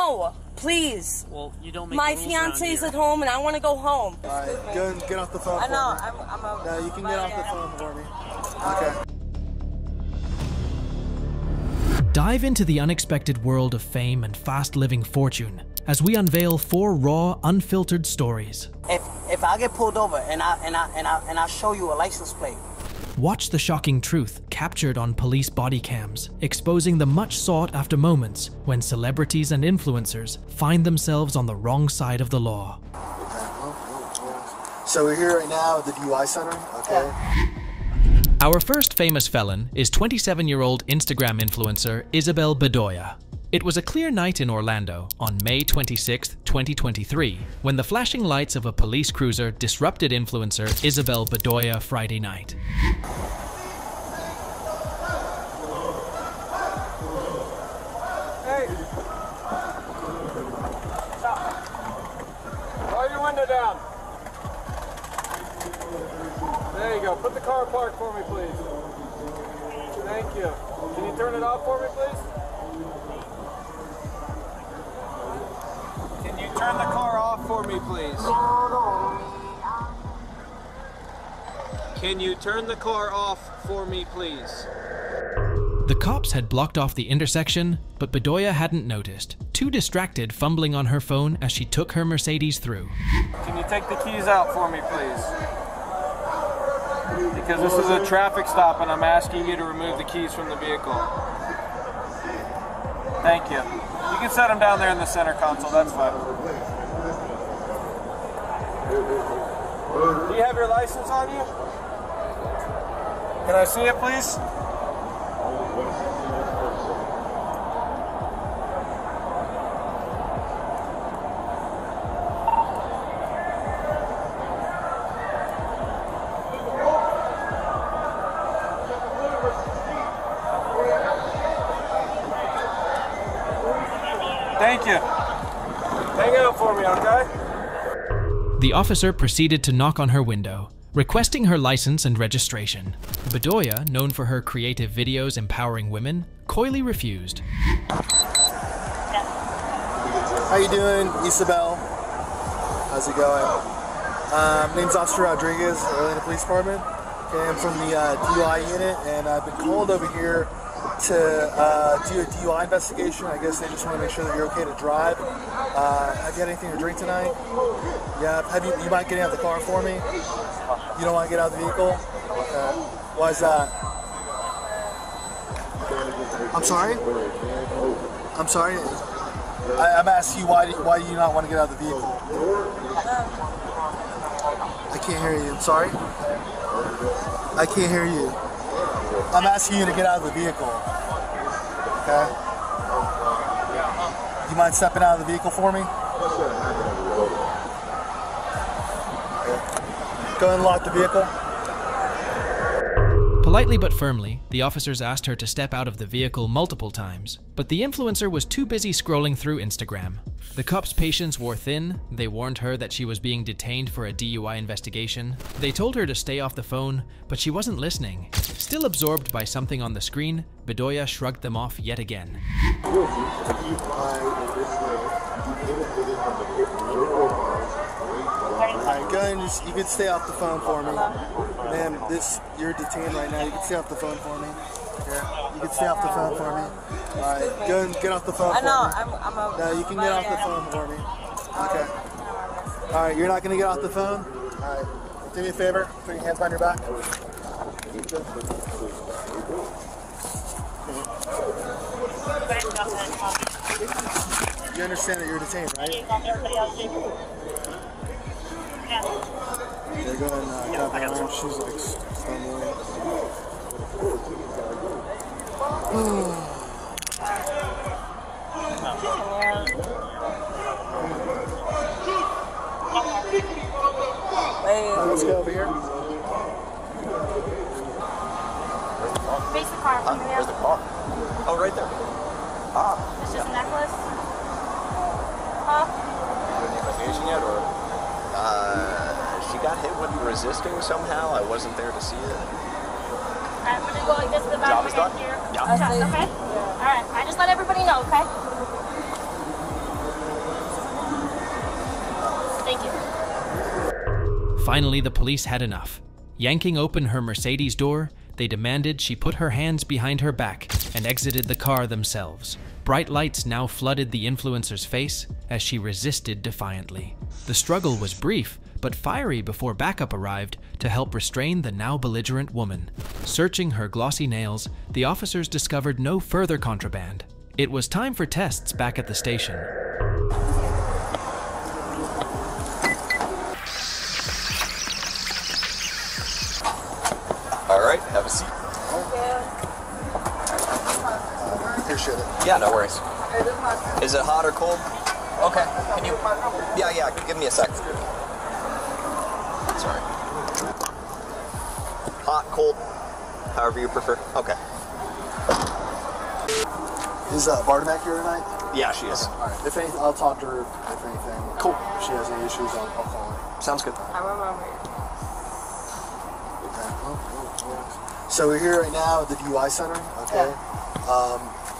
No, please. Well, you don't make My the rules around fiance's here. at home and I want to go home. All right, go and get off the phone. I know. No, you can get off the phone for me. Okay. Dive into the unexpected world of fame and fast-living fortune as we unveil 4 raw, unfiltered stories. If I get pulled over and I show you a license plate. Watch the shocking truth captured on police body cams, exposing the much sought-after moments when celebrities and influencers find themselves on the wrong side of the law. So we're here right now at the DUI center. Okay. Yeah. Our first famous felon is 27-year-old Instagram influencer Isabel Bedoya. It was a clear night in Orlando on May 26, 2023, when the flashing lights of a police cruiser disrupted influencer Isabel Bedoya Friday night. Hey! Stop! Roll your window down. There you go. Put the car park for me, please. Thank you. Can you turn it off for me, please? Can you turn the car off for me, please? Can you turn the car off for me, please? The cops had blocked off the intersection, but Bedoya hadn't noticed, too distracted fumbling on her phone as she took her Mercedes through. Can you take the keys out for me, please? Because this is a traffic stop and I'm asking you to remove the keys from the vehicle. Thank you. You can set them down there in the center console, that's fine. Do you have your license on you? Can I see it, please? Thank you. Hang out for me, okay? The officer proceeded to knock on her window, requesting her license and registration. Bedoya, known for her creative videos empowering women, coyly refused. How you doing, Isabel? How's it going? Name's Officer Rodriguez, Orlando Police Department. Okay, I'm from the DUI unit, and I've been called over here to do a DUI investigation. I guess they just want to make sure that you're okay to drive. Have you had anything to drink tonight? Yeah. You mind getting out of the car for me? You don't want to get out of the vehicle? Okay. Why is that? I'm sorry? I'm sorry? I'm asking you why do you not want to get out of the vehicle? I can't hear you. I'm sorry? I can't hear you. I'm asking you to get out of the vehicle. Okay? You mind stepping out of the vehicle for me? Go ahead and lock the vehicle. Politely but firmly, the officers asked her to step out of the vehicle multiple times, but the influencer was too busy scrolling through Instagram. The cops' patience wore thin. They warned her that she was being detained for a DUI investigation. They told her to stay off the phone, but she wasn't listening. Still absorbed by something on the screen, Bedoya shrugged them off yet again. Alright, go ahead and you can stay off the phone for me. Ma'am, you're detained right now. You can stay off the phone for me. Okay? You can stay off the phone for me. Alright, go and get off the phone for me. No, you can get off the phone for me. Okay. Alright, you're not going to get off the phone? Alright, do me a favor. Put your hands behind your back. You understand that you're detained, right? Yeah, go ahead and grab her arm. She's like stumbling. Let's go over here. Face the car. Where's the car? Oh, right there. It's just a necklace. Huh? Any investigation yet, or? She got hit with resisting somehow. I wasn't there to see it. Alright, we're gonna go like this to the back of my head here. Yeah. Okay? Alright, I just let everybody know, okay? Finally, the police had enough. Yanking open her Mercedes door, they demanded she put her hands behind her back and exited the car themselves. Bright lights now flooded the influencer's face as she resisted defiantly. The struggle was brief, but fiery before backup arrived to help restrain the now belligerent woman. Searching her glossy nails, the officers discovered no further contraband. It was time for tests back at the station. All right, have a seat. Appreciate it. Yeah, no worries. Is it hot or cold? Okay. Can you? Yeah. Give me a sec. Sorry. Hot, cold, however you prefer. Okay. Is Bodycam here tonight? Yeah, she is. All right. If anything, I'll talk to her. If anything, Cool. If she has any issues, I'll call her. Sounds good. I remember. Okay. So we're here right now at the DUI center. Okay.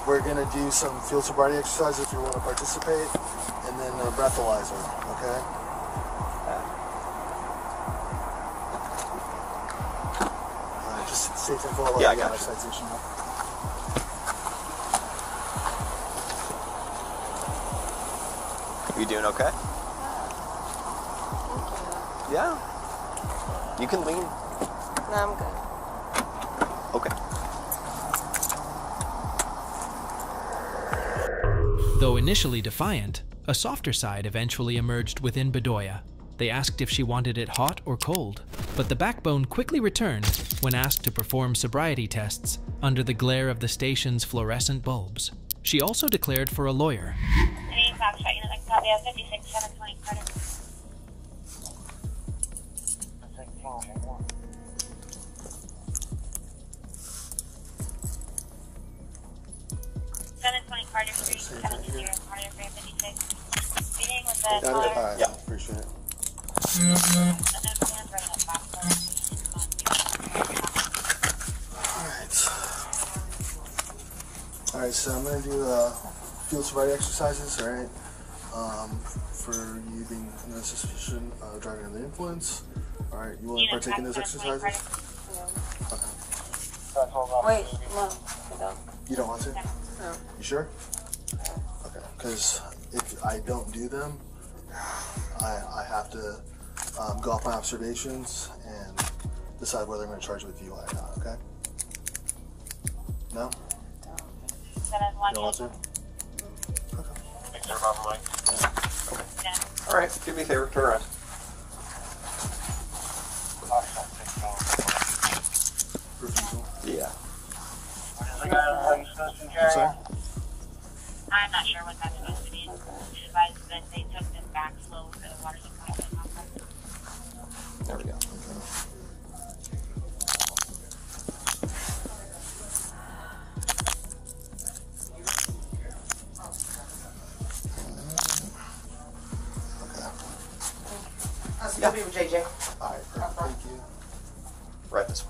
We're gonna do some field sobriety exercises if you want to participate, and then a breathalyzer. Okay. Just safe and follow. Yeah, I got you. Citation. You doing okay? Yeah. You can lean. No, I'm good. Okay. Though initially defiant, a softer side eventually emerged within Bedoya. They asked if she wanted it hot or cold, but the backbone quickly returned when asked to perform sobriety tests under the glare of the station's fluorescent bulbs. She also declared for a lawyer. Any Foxtrot unit, like copy of 56, 720 Carter. 720 Carter Street, 720 Carter Street, 56. Meeting with the Got it? caller. All right. Yeah. Appreciate it. And then stands right at box. All right, so I'm going to do field sobriety exercises, all right, for you being under suspicion of driving under the influence. All right, you want to partake in those exercises? Wait, no, I don't. You don't want to? No. You sure? Okay, because if I don't do them, I have to go off my observations and decide whether I'm going to charge you with DUI or not, okay? No? You don't want to? All right. Do me a favor. Turn around. Refusal. Yeah. I'm sorry? I'm not sure what that's supposed to be. She advised that they took them back slow for the water supply. There we go. Yeah. JJ. All right, perfect. Thank you. Right this way.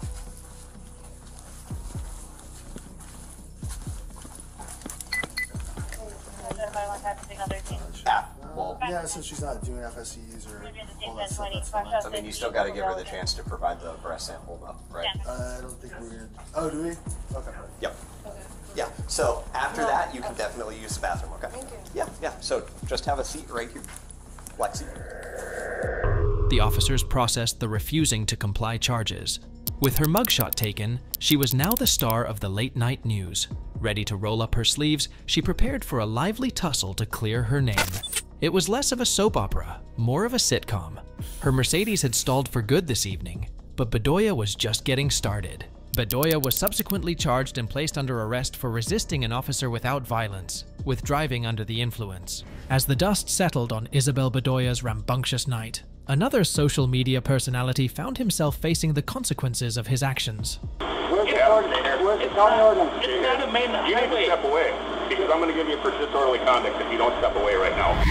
Well, Yeah, since she's not doing FSCs or all that stuff, that's fine. I mean, you still got to give her the chance to provide the breast sample, though, right? I don't think we're gonna. Oh, do we? Okay. Yep. Yeah. So after that, you can definitely use the bathroom. Okay. Thank you. Yeah. So just have a seat right here, Lexi. The officers processed the refusing to comply charges. With her mugshot taken, she was now the star of the late-night news. Ready to roll up her sleeves, she prepared for a lively tussle to clear her name. It was less of a soap opera, more of a sitcom. Her Mercedes had stalled for good this evening, but Bedoya was just getting started. Bedoya was subsequently charged and placed under arrest for resisting an officer without violence, with driving under the influence. As the dust settled on Isabel Bedoya's rambunctious night, another social media personality found himself facing the consequences of his actions. Where's the county ordinance? It's not a main highway. You need to step away, because I'm going to give you for disorderly conduct if you don't step away right now.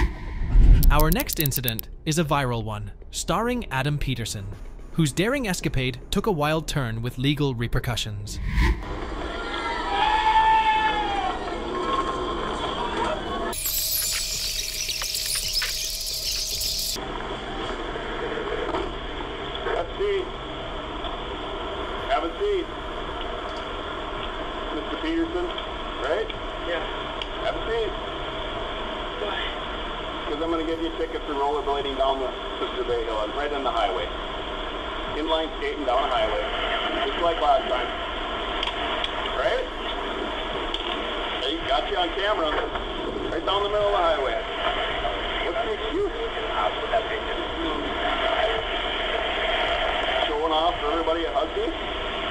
Our next incident is a viral one, starring Adam Peterson, whose daring escapade took a wild turn with legal repercussions. Yeah. Have a seat. Why? Because I'm going to give you a ticket for rollerblading down the Sister Bay Hill. I'm right on the highway. Inline skating down a highway. Just like last time. Right? Hey, got you on camera. Right down the middle of the highway. What's the excuse? Showing off for everybody at Husky?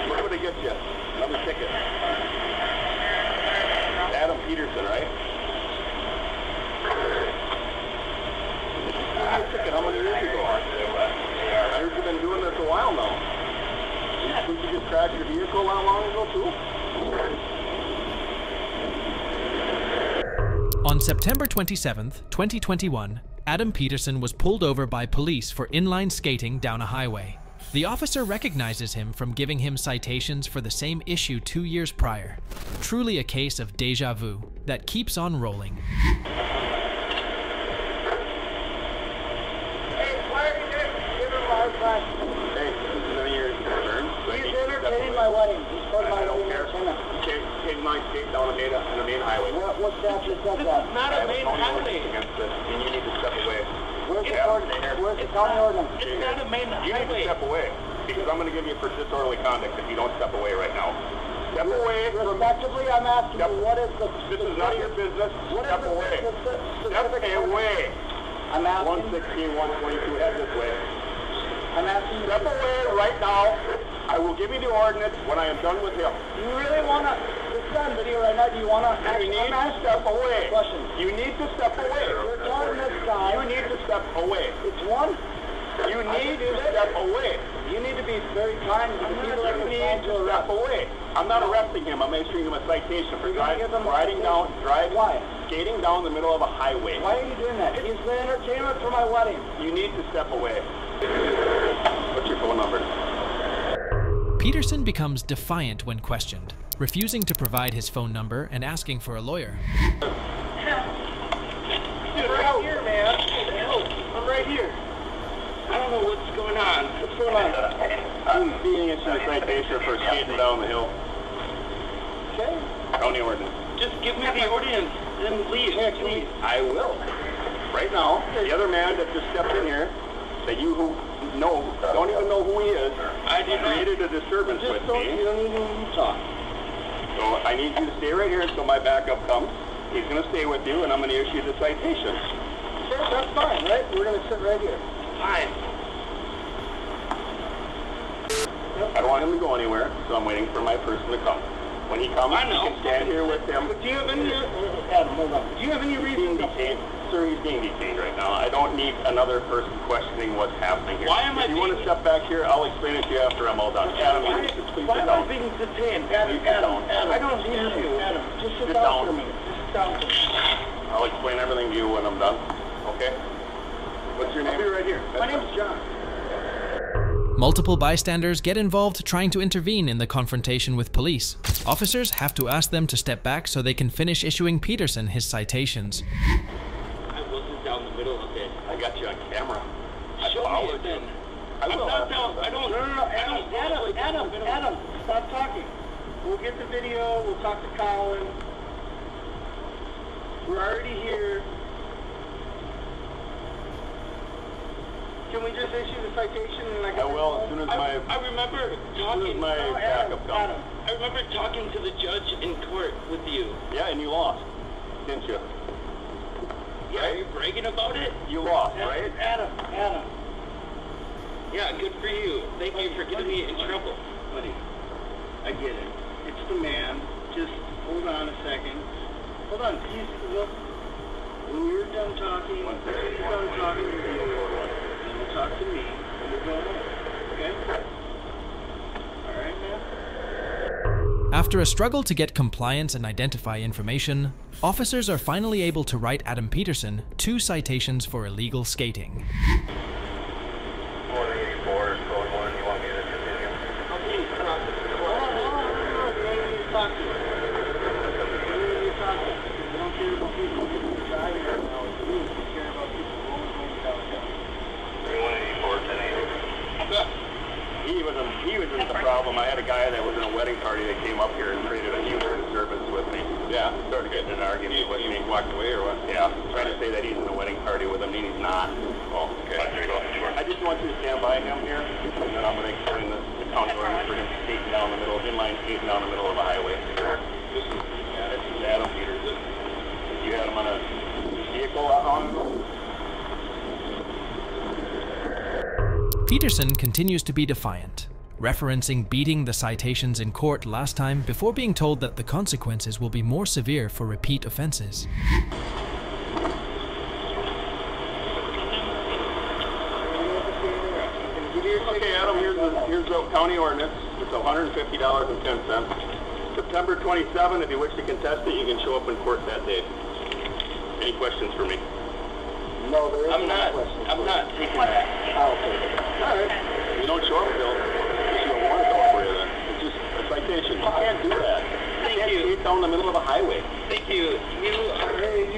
Where would it get you? Another ticket. Adam Peterson, right? Ticket how many years ago? I heard you've been doing this a while now. Didn't you just crash your vehicle not long ago too? On September 27th, 2021, Adam Peterson was pulled over by police for inline skating down a highway. The officer recognizes him from giving him citations for the same issue 2 years prior. Truly a case of deja vu that keeps on rolling. Hey, this is none of your concern. He's entertaining my wedding. He's part of my I don't care. entertainment. Okay, take my skate down the main highway. What statute says that? Not a main highway. Against this, and you need to step away. Where's the county ordinance? It's not a main highway. You need to step away, because I'm going to give you for disorderly conduct if you don't step away right now. Step away. Respectively, I'm asking you, what is the... This is none of your business. Step away. Step away. I'm asking... 116, 122, head this way. I'm asking you... Step away right now. I will give you the ordinance when I am done with him. You really want to... This is on video right now. Do you want to... You need to step away. Question. You need to step away. You're on this guy. You need to step away. It's one. You need to step away. You need to be very kind to the people that You are need trying to step away. I'm not arresting him. I'm issuing him a citation for skating down the middle of a highway. Why are you doing that? He's the entertainment for my wedding. You need to step away. What's your phone number? Peterson becomes defiant when questioned, refusing to provide his phone number and asking for a lawyer. Dude, right here, man. I'm right here. I don't know what's going on. What's going on? I'm being issued a citation for skating down the hill. Okay. County ordinance. Just give me the ordinance, then leave. Please. I will. Right now, the other man that just stepped in here, that you who know, don't even know who he is, created a disturbance with me. You don't even talk. So I need you to stay right here until my backup comes. He's going to stay with you, and I'm going to issue the citation. Sure, that's fine, right? We're going to sit right here. Fine. I don't want him to go anywhere, so I'm waiting for my person to come. When he comes, you can stand here with him. Do you have any... Adam, hold on. Do you have any reason to... Sir, he's being detained right now. I don't need another person questioning what's happening here. Why am I If you want to step back here, I'll explain it to you after I'm all done. Adam, please sit down. Why am I being detained? Adam, I don't need you. Adam, just sit down for me. Just sit down for me. I'll explain everything to you when I'm done. Okay? What's your name? I'll be right here. My name's John. Multiple bystanders get involved trying to intervene in the confrontation with police. Officers have to ask them to step back so they can finish issuing Peterson his citations. I wasn't down the middle of it. I got you on camera. Show me it then. I will. Adam, stop talking. We'll get the video, we'll talk to Colin. We're already here. Can we just issue the citation and I will, as soon as my... I remember talking... backup comes. Adam, I remember talking to the judge in court with you. Yeah, and you lost, didn't you? Yeah, are you bragging about it? You lost, right? Adam. Yeah, good for you. Thank you for getting me in trouble. Buddy, I get it. It's the man. Just hold on a second. Hold on, please. Look. When you're done talking, with you, then we'll talk to me, and we'll go home. Okay? All right, man? After a struggle to get compliance and identify information, officers are finally able to write Adam Peterson 2 citations for illegal skating. 484, code 1, you want me to continue? Okay, hold on. You need to talk to me. I don't care about people driving right now. I care about people going downhill. 184, 1080. He wasn't the problem. I had a guy that was in a wedding party that came up here and created a huge disturbance with me. Yeah, started getting in an argument. What, you mean walked away or what? Yeah, trying to say that he's in a wedding party with him, and he's not. Oh, okay. I just want you to stand by him here, and then I'm going to explain the county ordinance for him skating down the middle, inline skating down the middle of a highway. This is Adam Peterson. You had him on a vehicle on him? Peterson continues to be defiant, referencing beating the citations in court last time before being told that the consequences will be more severe for repeat offenses. Okay, Adam, here's the county ordinance. It's $150.10. September 27, if you wish to contest it, you can show up in court that day. Any questions for me? No, there isn't. I'm not taking that. Oh, okay. All right. If you don't show up, they'll issue a warrant out for you then. It's just a citation. You can't do that. You can't skate down the middle of a highway. Thank you. You don't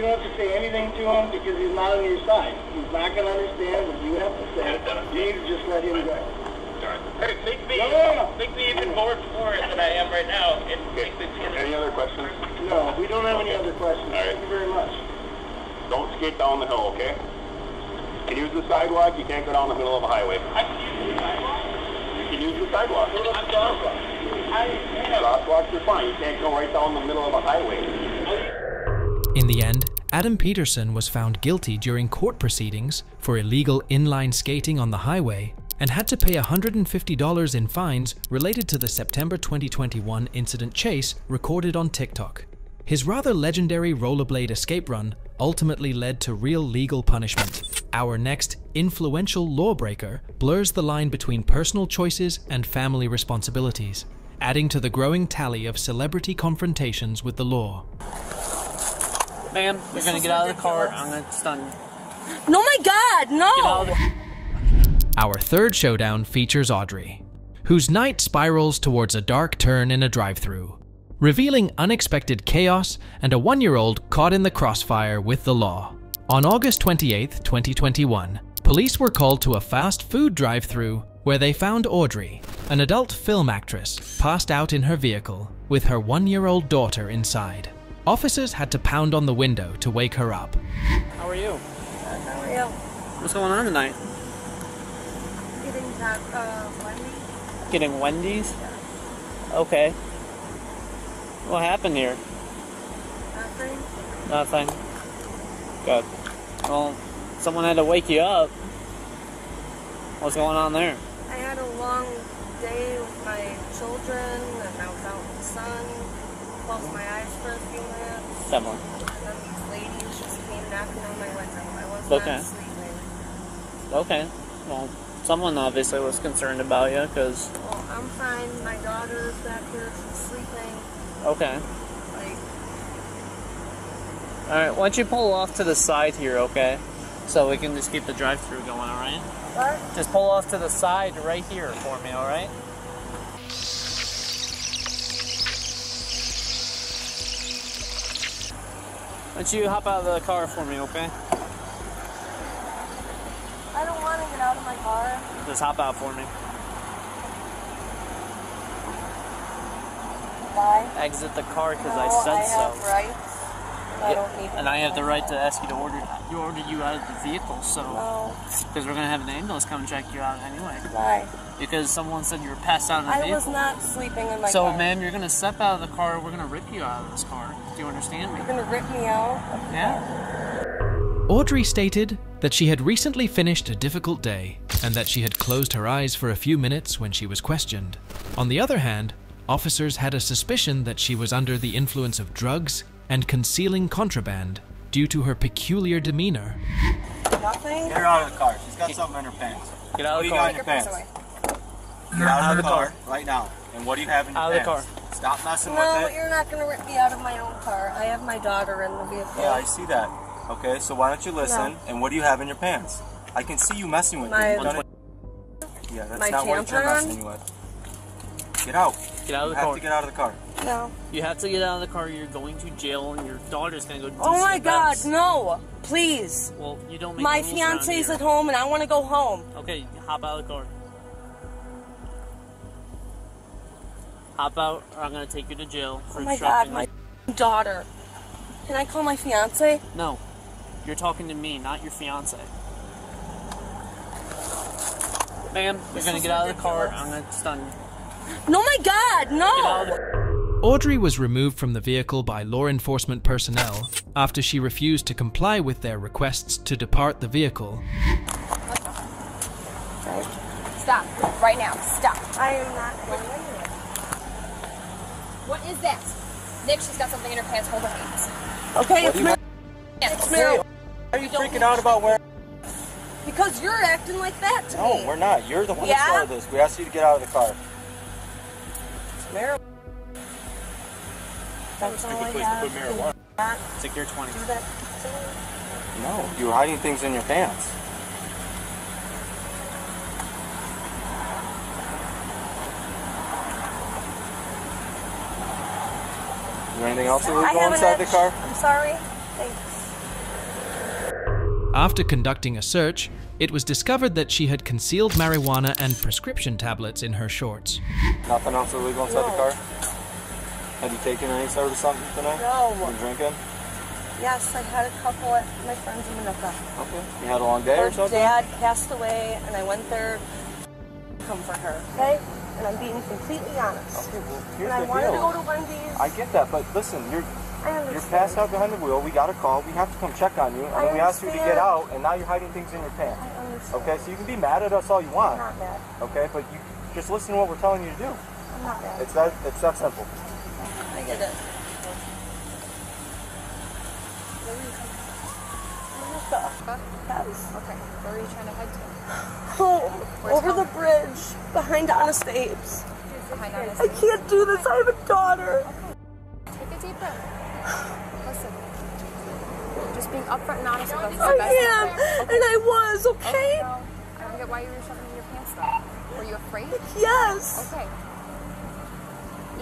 have to say anything to him because he's not on your side. He's not going to understand what you have to say. You need to just let him go. Hey, make me even more for it than I am right now. Okay. Any other questions? No, we don't have any other questions. All right. Thank you very much. Don't skate down the hill, okay? You can use the sidewalk, you can't go down the middle of a highway. I can use the sidewalk? You can use the sidewalk. Crosswalks are fine, you can't go right down the middle of a highway. In the end, Adam Peterson was found guilty during court proceedings for illegal inline skating on the highway and had to pay $150 in fines related to the September 2021 incident chase recorded on TikTok. His rather legendary rollerblade escape run ultimately led to real legal punishment. Our next influential lawbreaker blurs the line between personal choices and family responsibilities, adding to the growing tally of celebrity confrontations with the law. Ma'am, you're gonna get out of the car. I'm gonna stun you. No, my God, no! Our third showdown features Audrey, whose night spirals towards a dark turn in a drive-thru, revealing unexpected chaos and a 1-year-old caught in the crossfire with the law. On August 28, 2021, police were called to a fast food drive-thru where they found Audrey, an adult film actress, passed out in her vehicle with her 1-year-old daughter inside. Officers had to pound on the window to wake her up. How are you? How are you? What's going on tonight? Getting that, Wendy's? Getting Wendy's? Yeah. Okay. What happened here? Nothing. Nothing. Good. Well, someone had to wake you up. What's going on there? I had a long day with my children, and I was out in the sun. Closed my eyes for a few minutes. Definitely. And then these ladies just came knocking on my window. I was Okay. not sleeping. Okay. Well, someone obviously was concerned about you, because... Well, I'm fine. My daughter's back here. She's sleeping. Okay. Like... Alright, why don't you pull off to the side here, okay? So we can just keep the drive-thru going, alright? What? Just pull off to the side right here for me, alright? Why don't you hop out of the car for me, okay? I don't want to get out of my car. Just hop out for me. Why? Exit the car because No, I said so. I have rights. I don't need And I have the right to ask you to order you out of the vehicle, so... No. Because we're going to have an ambulance come check you out anyway. Why? Because someone said you were passed out in the vehicle. I was not sleeping in my So, car. ma'am, you're going to step out of the car, we're going to rip you out of this car. Do you understand me? You're going to rip me out? Yeah. Audrey stated that she had recently finished a difficult day and that she had closed her eyes for a few minutes when she was questioned. On the other hand, officers had a suspicion that she was under the influence of drugs and concealing contraband due to her peculiar demeanor. Nothing? Get her out of the car. She's got something in her pants. Get out of the What do you car. got in your pants? Get out of the car right now. And what do you have in your Out of the pants? car. Stop messing No, with it. you're not going to rip me out of my own car. I have my daughter in the vehicle. Yeah, I see that. Okay, so why don't you listen? No. And what do you have in your pants? I can see you messing with My- it. You've done it. Yeah, that's my not what you're tampon? messing with. Get out. Get out of the You car. have to get out of the car. No. You have to get out of the car. You're going to jail, and your daughter's going to go. Oh my God, DCFS. no! Please. Well, you don't make My the rules around fiance's here. at home and I want to go home. Okay, hop out of the car. Hop out, or I'm going to take you to jail for Oh my obstructing. God, my daughter. Can I call my fiance? No. You're talking to me, not your fiance. Ma'am, you're gonna get out of the car. I'm gonna stun you. No, my God, no! Audrey was removed from the vehicle by law enforcement personnel after she refused to comply with their requests to depart the vehicle. Stop. Right now. Stop. I am not going anywhere. What is that? Nick, she's got something in her pants. Hold her hands. Okay, it's marijuana. It's marijuana. Are you freaking out about where? Because you're acting like that to me. No, we're not. You're the one that started this. We asked you to get out of the car. It's marijuana. That's all I have. It's like you're 20. Do that. No, you were hiding things in your pants. Is there anything else illegal inside the car? I'm sorry. Thanks. After conducting a search, it was discovered that she had concealed marijuana and prescription tablets in her shorts. Nothing else illegal inside the car? Have you taken any sort of something tonight? No. You drinking? Yes, I had a couple at my friend's in Minooka. Okay. You had a long day or something? Dad passed away, and I went there to come for her, okay? And I'm being completely honest. Okay, well, here's and I the wanted deal. to go to Wendy's. I get that, but listen, you're passed out behind the wheel. We got a call. We have to come check on you. And then we asked you to get out, and now you're hiding things in your pants. I understand. Okay, so you can be mad at us all you want. I'm not mad. Okay, but you just listen to what we're telling you to do. I'm not mad. It's that simple. I get it. Yes. Okay. Where are you trying to head to? Home. Where's Over home? the bridge. Behind Honest Abe's. Behind Honest I can't do this. I have a daughter. Take a deep breath. Listen. Just being upfront and honest with us is the I best thing. am. And I was, okay? Well, I don't get why you were shoving in your pants though. Were you afraid? Yes. Okay.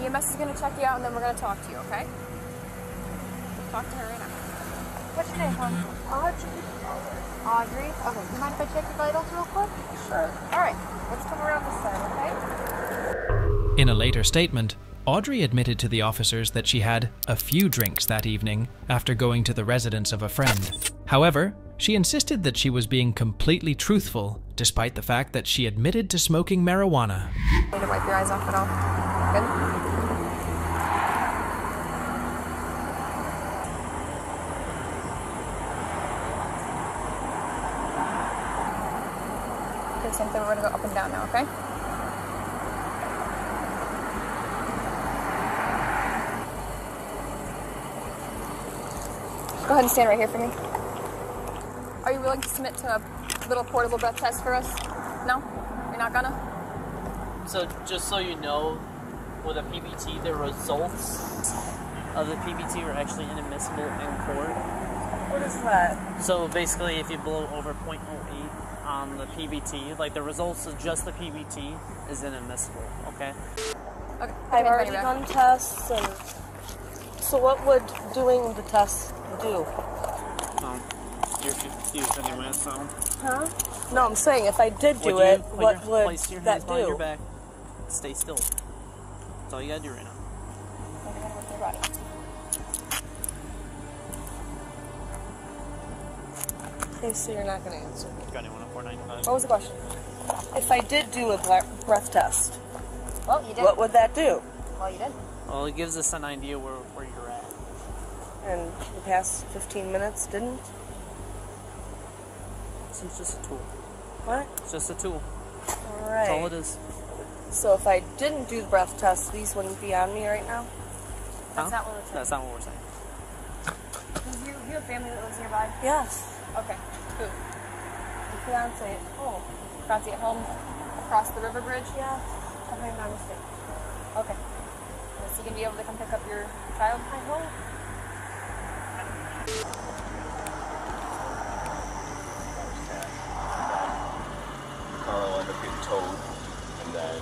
EMS is going to check you out and then we're going to talk to you, okay? Talk to her right now. What's your name, hon? Audrey. Audrey? Okay, do you mind if I check your vitals real quick? Sure. Alright, let's come around this side, okay? In a later statement, Audrey admitted to the officers that she had a few drinks that evening after going to the residence of a friend. However, she insisted that she was being completely truthful, despite the fact that she admitted to smoking marijuana. Need to wipe your eyes off at all. Good? Okay, same thing. We're going to go up and down now, okay? Go ahead and stand right here for me. Are you willing to submit to a little portable breath test for us? No? You're not gonna? So, just so you know, with a PBT, the results of the PBT are actually inadmissible in court. What is that? So, basically, if you blow over 0.08 on the PBT, like the results of just the PBT is inadmissible, okay? Okay. I've already done tests, and so what would doing the test do? You're confused anyway, so... Huh? No, I'm saying if I did do it, what would place your that hands behind do? your back. Stay still. That's all you gotta do right now. Okay, so you're not going to answer me. Got anyone at 495? What was the question? If I did do a breath test, Well, you did. what would that do? Well, you did. Well, it gives us an idea where you're at. And the past 15 minutes didn't? So it's just a tool. What? It's just a tool. All That's all right. it is. So if I didn't do the breath test, these wouldn't be on me right now? That's not what we're saying. That's not what we're saying. Do you have family that lives nearby? Yes. Okay. Who? The fiance at home. Fiance at home across the river bridge? Yeah. Behind Honest Abe's. Okay. Is he going to be able to come pick up your child? I hope. The car will end up getting towed, and then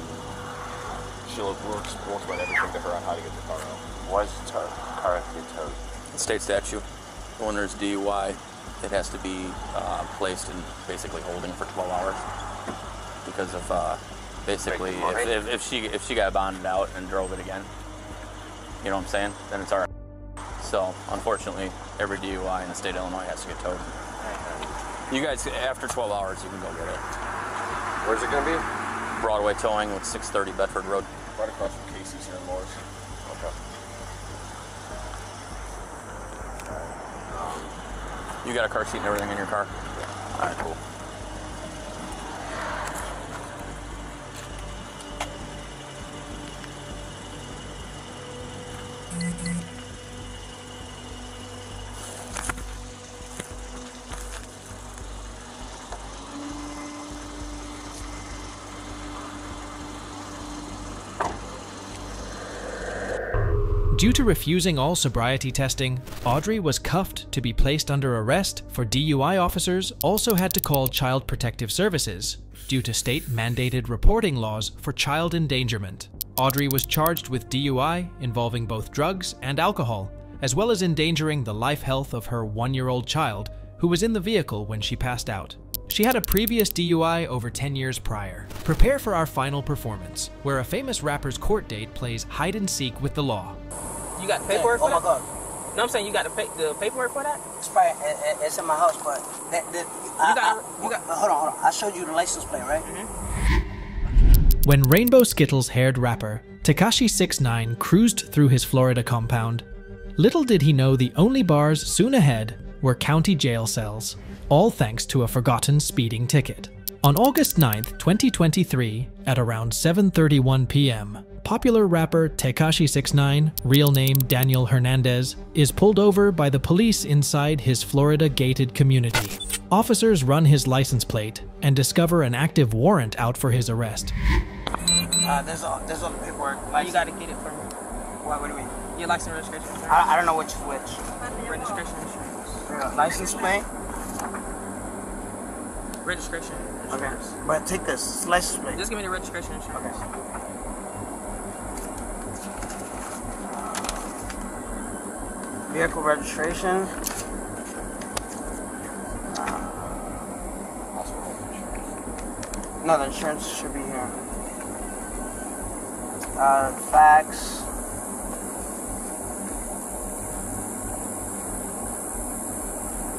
she'll work about everything to her on how to get the car out. Why does the car have to get towed? State statute. When there's DUI, it has to be placed in basically holding for 12 hours because of basically if she got bonded out and drove it again, you know what I'm saying? Then it's all right. So, unfortunately, every DUI in the state of Illinois has to get towed. You guys, after 12 hours, you can go get it. Where's it gonna be? Broadway Towing with 630 Bedford Road. Right across from Casey's here in Morris. Okay. You got a car seat and everything in your car? All right, cool. Due to refusing all sobriety testing, Audrey was cuffed to be placed under arrest, for DUI officers also had to call Child Protective Services due to state-mandated reporting laws for child endangerment. Audrey was charged with DUI involving both drugs and alcohol, as well as endangering the life health of her 1-year-old child who was in the vehicle when she passed out. She had a previous DUI over 10 years prior. Prepare for our final performance, where a famous rapper's court date plays hide-and-seek with the law. You got the paperwork for that? Oh my God. No, I'm saying you got the paperwork for that? It's probably, it's in my house, but hold on. I showed you the license plate, right? When Rainbow Skittles-haired rapper Tekashi 6ix9ine cruised through his Florida compound, little did he know the only bars soon ahead were county jail cells, all thanks to a forgotten speeding ticket. On August 9th, 2023, at around 7:31 p.m., popular rapper Tekashi 6ix9ine, real name Daniel Hernandez, is pulled over by the police inside his Florida gated community. Officers run his license plate and discover an active warrant out for his arrest. There's all the paperwork. You gotta get it for me. What do you mean? Your license registration. I don't know which is which. Registration insurance. License plate? Registration insurance. Okay. But take this. It's license plate. Just give me the registration insurance. Okay. Vehicle registration. No, the insurance should be here. Fax.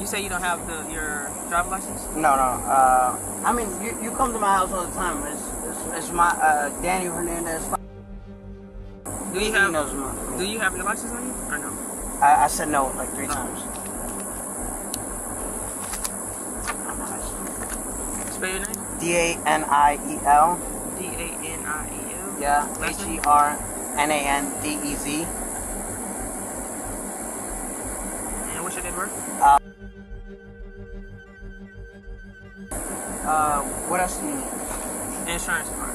You say you don't have your driver's license? No. I mean, you come to my house all the time. It's my Daniel Hernandez. Do you have your license on you or no? I said no like 3 times. Spell your name? D-A-N-I-E-L. D-A-N-I-E-L. Yeah. H-E-R-N-A-N-D-E-Z. And what's your date of birth? What else do you need? Insurance card.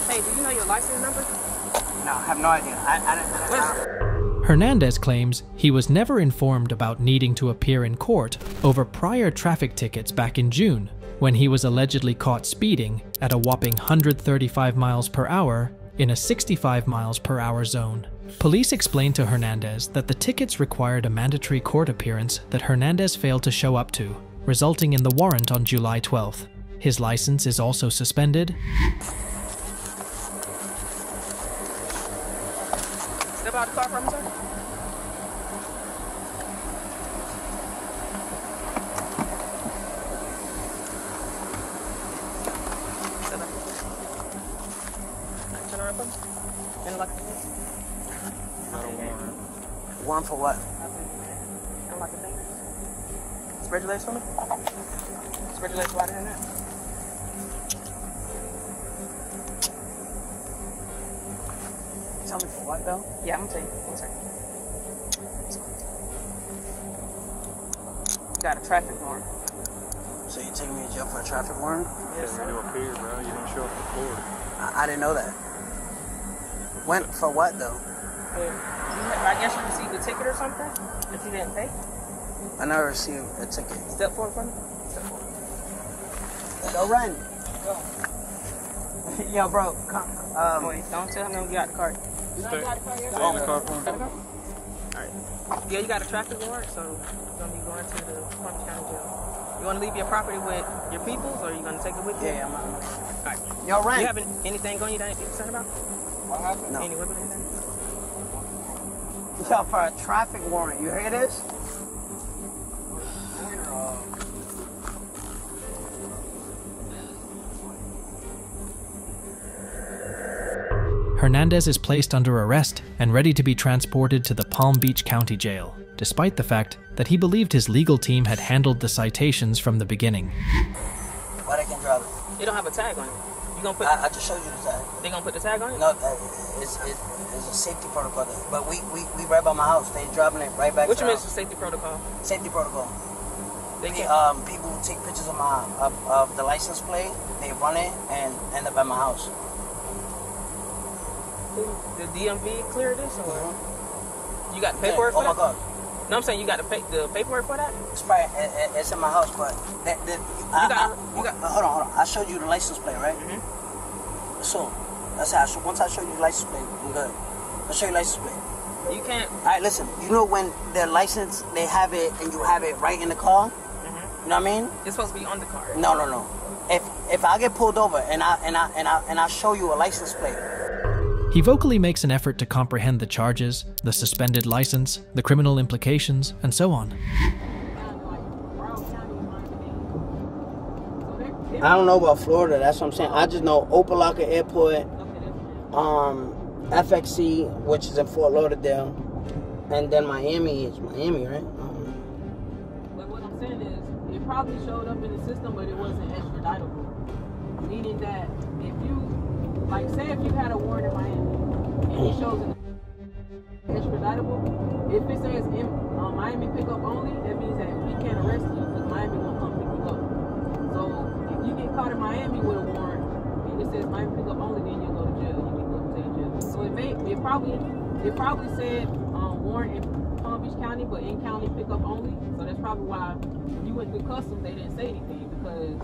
Hey, do you know your license number? No, I have no idea. I Hernandez claims he was never informed about needing to appear in court over prior traffic tickets back in June, when he was allegedly caught speeding at a whopping 135 miles per hour in a 65 miles per hour zone. Police explained to Hernandez that the tickets required a mandatory court appearance that Hernandez failed to show up to, resulting in the warrant on July 12th. His license is also suspended. Step out the car for me, sir. Step up. Turn around for me. And lock it. Warrant for what? Unlock your fingers. Spread your legs for me. Spread your legs wider than that. Tell me for what though? Yeah, I'm gonna tell you. 1 second. Got a traffic warrant. So you taking me to jail for a traffic warrant? Yes, sir. You up here, bro. You didn't show up to court. I didn't know that. When? For what though? I guess you received a ticket or something if you didn't pay. I never received a ticket. Step forward for me. Step forward. Go run. Go. Yo, bro. Wait, don't tell him you got the card. Stay in the car for him. Alright. Yeah, you got a traffic warrant, so you're gonna be going to the Palm County Jail. You want to leave your property with your people, or are you going to take it with you? Yeah, I'm All right. Yo, Ryan. You have anything on you that you're concerned about? What happened? No. Any weapons or anything? Yo, for a traffic warrant, you hear this? Hernandez is placed under arrest and ready to be transported to the Palm Beach County Jail, despite the fact that he believed his legal team had handled the citations from the beginning. Why they can't drive it? You don't have a tag on you. You gonna put? I just showed you the tag. They gonna put the tag on you? No, it's a safety protocol. But we right by my house. They driving it right back. What you mean it's a safety protocol? Safety protocol. They can't. People take pictures of of the license plate. They run it and end up at my house. The DMV cleared this, or you got the paperwork for that? Oh my God. No, I'm saying you got the paperwork for that? It's probably it's in my house, but hold on. I showed you the license plate, right? Mm-hmm. So that's how. Once I show you the license plate, I'm good. I'll show you the license plate. You can't. All right, listen. You know when their license, they have it, and you have it right in the car. Mm-hmm. You know what I mean? It's supposed to be on the car. No. If I get pulled over and I show you a license plate. He vocally makes an effort to comprehend the charges, the suspended license, the criminal implications, and so on. I don't know about Florida, that's what I'm saying. I just know Opelika Airport, FXC, which is in Fort Lauderdale, and then Miami is Miami, right? But what I'm saying is, it probably showed up in the system, but it wasn't extraditable. Meaning that if you, like, say if you had a warrant in Miami, and it shows in extraditable, if it says in Miami pickup only, that means that we can't arrest you because Miami won't come pick you up. So if you get caught in Miami with a warrant and it says Miami pickup only, then you go to jail. You can go to jail. So it probably said warrant in Palm Beach County, but in county pickup only. So that's probably why you went through customs. They didn't say anything because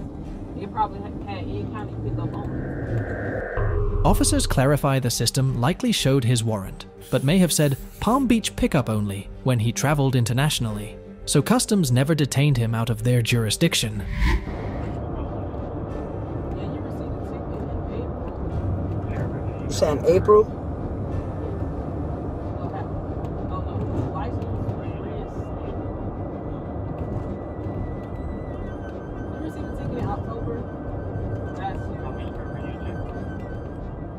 it probably had in county pickup only. Officers clarify the system likely showed his warrant, but may have said Palm Beach pickup only when he traveled internationally, so customs never detained him out of their jurisdiction. You saying April?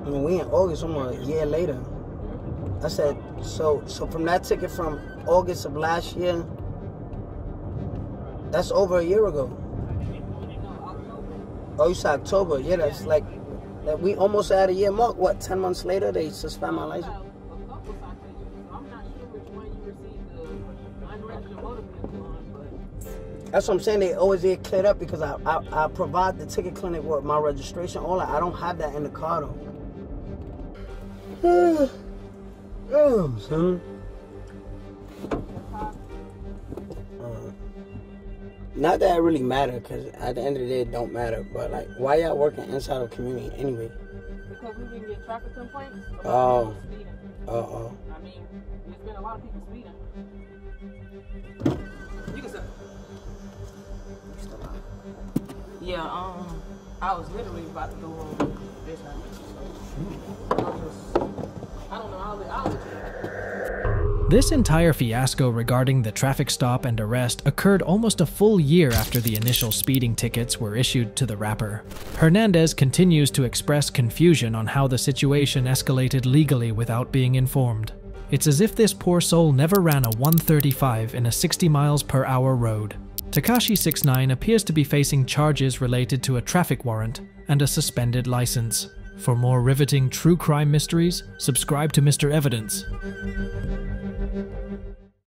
I mean, we in August, almost a year later. I said, so from that ticket from August of last year, that's over a year ago. Oh, you said October. Yeah, that's like, that we almost at a year mark. What, 10 months later, they suspend my license? That's what I'm saying. They always get cleared up because I provide the ticket clinic with my registration. All that. I don't have that in the car though. Damn, son. Not that it really matter, because at the end of the day, it don't matter. But like, why y'all working inside of the community anyway? Because we've been getting traffic complaints about Oh. people speeding. Uh-oh. I mean, there's been a lot of people speeding. You can say. Yeah, I was literally about to go on this house. I don't know, I'll let you know. This entire fiasco regarding the traffic stop and arrest occurred almost a full year after the initial speeding tickets were issued to the rapper. Hernandez continues to express confusion on how the situation escalated legally without being informed. It's as if this poor soul never ran a 135 in a 60 miles per hour road. Tekashi 6ix9ine appears to be facing charges related to a traffic warrant and a suspended license. For more riveting true crime mysteries, subscribe to Mr. Evidence.